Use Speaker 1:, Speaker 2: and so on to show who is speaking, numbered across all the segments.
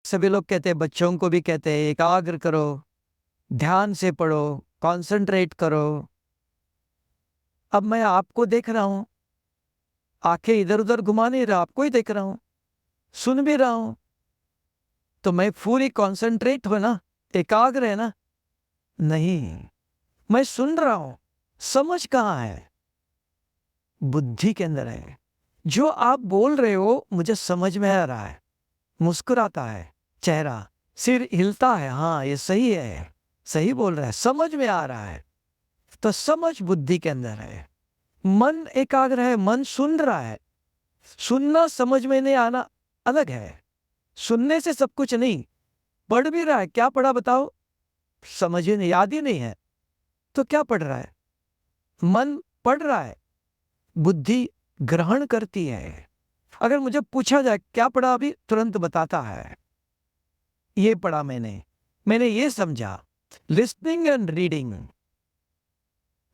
Speaker 1: सभी लोग कहते हैं, बच्चों को भी कहते हैं, एकाग्र करो, ध्यान से पढ़ो, कंसंट्रेट करो। अब मैं आपको देख रहा हूं, आंखें इधर उधर घुमा नहीं रहा, आपको ही देख रहा हूं, सुन भी रहा हूं, तो मैं पूरी कंसंट्रेट हो ना, एकाग्र है ना? नहीं, मैं सुन रहा हूं। समझ कहां है? बुद्धि के अंदर है। जो आप बोल रहे हो मुझे समझ में आ रहा है, मुस्कुराता है चेहरा, सिर हिलता है, हाँ ये सही है, सही बोल रहा है, समझ में आ रहा है, तो समझ बुद्धि के अंदर है। मन एकाग्र है, मन सुन रहा है। सुनना समझ में नहीं आना अलग है। सुनने से सब कुछ नहीं। पढ़ भी रहा है, क्या पढ़ा बताओ? समझ ही नहीं, याद ही नहीं है, तो क्या पढ़ रहा है? मन पढ़ रहा है, बुद्धि ग्रहण करती है। अगर मुझे पूछा जाए क्या पढ़ा, अभी तुरंत बताता है, ये पढ़ा मैंने ये समझा। लिसनिंग एंड रीडिंग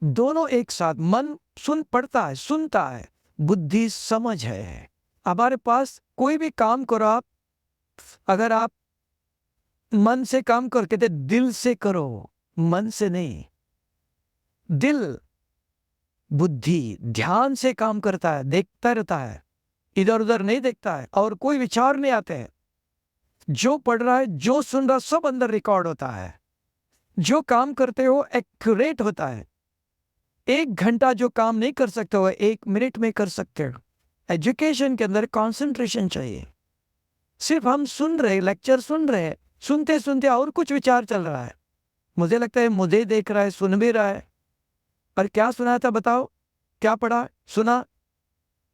Speaker 1: दोनों एक साथ। मन सुन पढ़ता है, सुनता है, बुद्धि समझ है। हमारे पास कोई भी काम करो आप, अगर आप मन से काम करो, कहते दिल से करो, मन से नहीं। दिल, बुद्धि ध्यान से काम करता है, देखता रहता है, इधर उधर नहीं देखता है, और कोई विचार नहीं आते हैं। जो पढ़ रहा है, जो सुन रहा है, सब अंदर रिकॉर्ड होता है। जो काम करते हो एक्यूरेट होता है। 1 घंटा जो काम नहीं कर सकते हो 1 मिनट में कर सकते हो। एजुकेशन के अंदर कंसंट्रेशन चाहिए। सिर्फ हम सुन रहे, लेक्चर सुन रहे, सुनते सुनते और कुछ विचार चल रहा है, मुझे लगता है मुझे देख रहा है, सुन भी रहा है, पर क्या सुना था बताओ? क्या पढ़ा, सुना,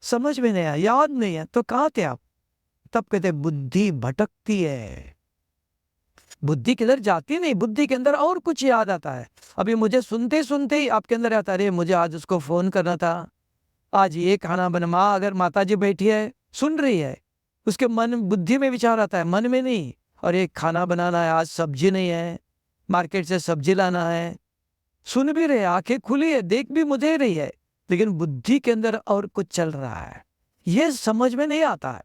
Speaker 1: समझ में नहीं आया, याद नहीं है, तो कहां थे आप? तब कहते बुद्धि भटकती है। बुद्धि किधर जाती नहीं, बुद्धि के अंदर और कुछ याद आता है। अभी मुझे सुनते सुनते ही आपके अंदर आता है, अरे मुझे आज उसको फोन करना था, आज ये खाना बना। माँ अगर माता जी बैठी है, सुन रही है, उसके मन बुद्धि में विचार आता है, मन में नहीं। और ये खाना बनाना है, आज सब्जी नहीं है, मार्केट से सब्जी लाना है। सुन भी रहे, आंखें खुली है, देख भी मुझे रही है, लेकिन बुद्धि के अंदर और कुछ चल रहा है, ये समझ में नहीं आता है।